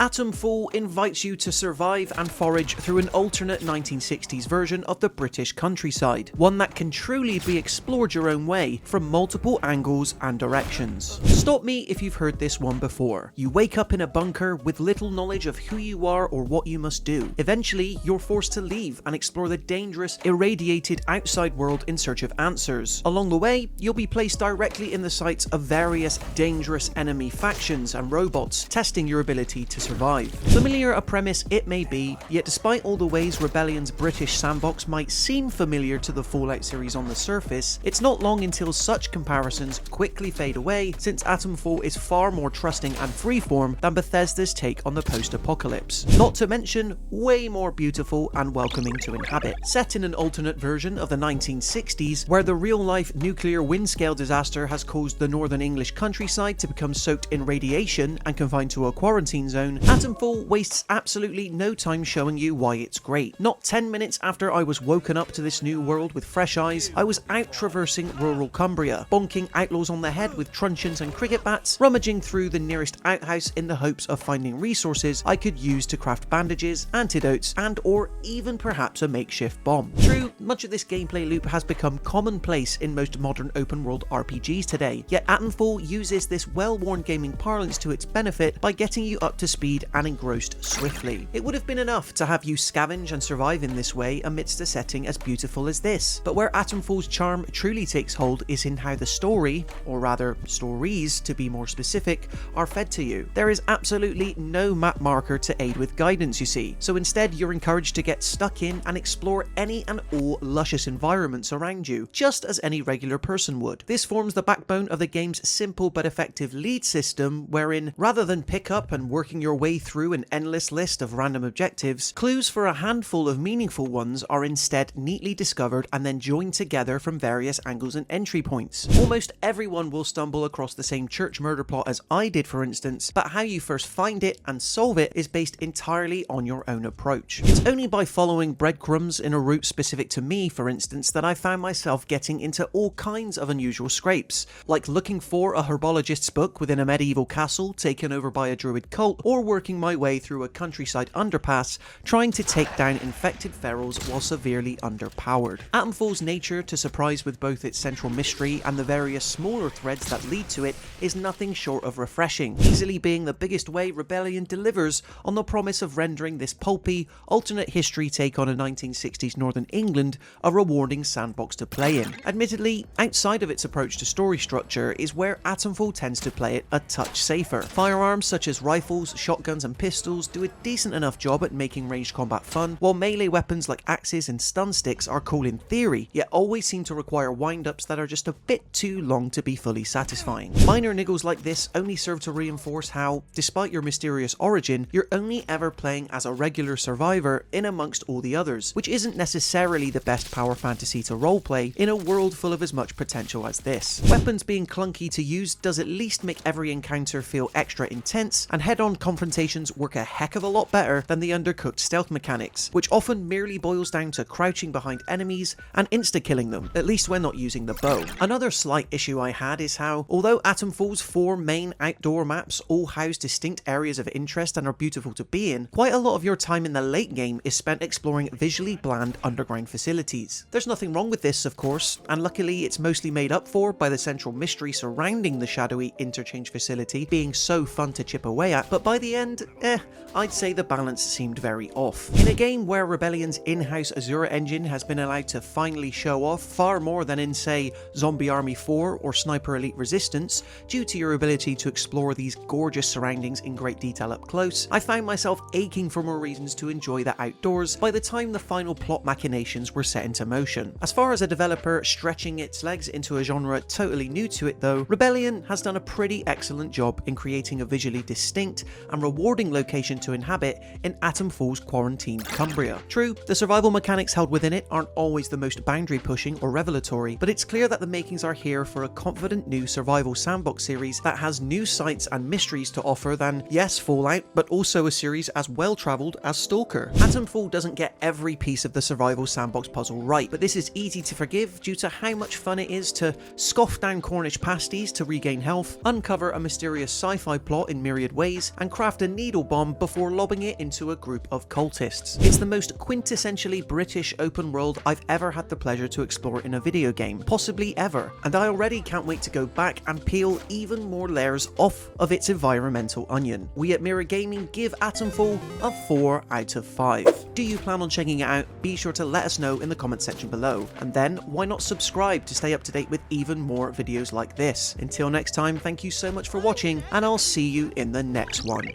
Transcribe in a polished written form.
Atomfall invites you to survive and forage through an alternate 1960s version of the British countryside, one that can truly be explored your own way from multiple angles and directions. Stop me if you've heard this one before. You wake up in a bunker with little knowledge of who you are or what you must do. Eventually, you're forced to leave and explore the dangerous, irradiated outside world in search of answers. Along the way, you'll be placed directly in the sights of various dangerous enemy factions and robots, testing your ability to survive. Familiar a premise it may be, yet despite all the ways Rebellion's British sandbox might seem familiar to the Fallout series on the surface, it's not long until such comparisons quickly fade away, since Atomfall is far more trusting and freeform than Bethesda's take on the post-apocalypse. Not to mention, way more beautiful and welcoming to inhabit. Set in an alternate version of the 1960s, where the real-life nuclear wind-scale disaster has caused the northern English countryside to become soaked in radiation and confined to a quarantine zone, Atomfall wastes absolutely no time showing you why it's great. Not 10 minutes after I was woken up to this new world with fresh eyes, I was out traversing rural Cumbria, bonking outlaws on the head with truncheons and cricket bats, rummaging through the nearest outhouse in the hopes of finding resources I could use to craft bandages, antidotes, and or even perhaps a makeshift bomb. True, much of this gameplay loop has become commonplace in most modern open world RPGs today, yet Atomfall uses this well-worn gaming parlance to its benefit by getting you up to speed and engrossed swiftly. It would have been enough to have you scavenge and survive in this way amidst a setting as beautiful as this, but where Atomfall's charm truly takes hold is in how the story, or rather stories to be more specific, are fed to you. There is absolutely no map marker to aid with guidance, you see, so instead you're encouraged to get stuck in and explore any and all luscious environments around you, just as any regular person would. This forms the backbone of the game's simple but effective lead system, wherein, rather than pick up and working your way through an endless list of random objectives, clues for a handful of meaningful ones are instead neatly discovered and then joined together from various angles and entry points. Almost everyone will stumble across the same church murder plot as I did, for instance, but how you first find it and solve it is based entirely on your own approach. It's only by following breadcrumbs in a route specific to me, for instance, that I found myself getting into all kinds of unusual scrapes, like looking for a herbologist's book within a medieval castle taken over by a druid cult, or working my way through a countryside underpass trying to take down infected ferals while severely underpowered. Atomfall's nature to surprise with both its central mystery and the various smaller threads that lead to it is nothing short of refreshing, easily being the biggest way Rebellion delivers on the promise of rendering this pulpy, alternate history take on a 1960s Northern England a rewarding sandbox to play in. Admittedly, outside of its approach to story structure is where Atomfall tends to play it a touch safer. Firearms such as rifles, shotguns and pistols do a decent enough job at making ranged combat fun, while melee weapons like axes and stun sticks are cool in theory, yet always seem to require wind-ups that are just a bit too long to be fully satisfying. Minor niggles like this only serve to reinforce how, despite your mysterious origin, you're only ever playing as a regular survivor in amongst all the others, which isn't necessarily the best power fantasy to roleplay in a world full of as much potential as this. Weapons being clunky to use does at least make every encounter feel extra intense, and head-on confrontations work a heck of a lot better than the undercooked stealth mechanics, which often merely boils down to crouching behind enemies and insta-killing them, at least when not using the bow. Another slight issue I had is how, although Atomfall's 4 main outdoor maps all house distinct areas of interest and are beautiful to be in, quite a lot of your time in the late game is spent exploring visually bland underground facilities. There's nothing wrong with this, of course, and luckily it's mostly made up for by the central mystery surrounding the shadowy interchange facility being so fun to chip away at, but by the end, I'd say the balance seemed very off. In a game where Rebellion's in-house Azure engine has been allowed to finally show off far more than in, say, Zombie Army 4 or Sniper Elite Resistance, due to your ability to explore these gorgeous surroundings in great detail up close, I found myself aching for more reasons to enjoy the outdoors by the time the final plot machinations were set into motion. As far as a developer stretching its legs into a genre totally new to it though, Rebellion has done a pretty excellent job in creating a visually distinct and rewarding location to inhabit in Atomfall's quarantined Cumbria. True, the survival mechanics held within it aren't always the most boundary pushing or revelatory, but it's clear that the makings are here for a confident new survival sandbox series that has new sights and mysteries to offer than, yes, Fallout, but also a series as well travelled as Stalker. Atomfall doesn't get every piece of the survival sandbox puzzle right, but this is easy to forgive due to how much fun it is to scoff down Cornish pasties to regain health, uncover a mysterious sci-fi plot in myriad ways, and craft craft a needle bomb before lobbing it into a group of cultists. It's the most quintessentially British open world I've ever had the pleasure to explore in a video game, possibly ever, and I already can't wait to go back and peel even more layers off of its environmental onion. We at Mirror Gaming give Atomfall a 4 out of 5. Do you plan on checking it out? Be sure to let us know in the comment section below, and then why not subscribe to stay up to date with even more videos like this. Until next time, thank you so much for watching, and I'll see you in the next one.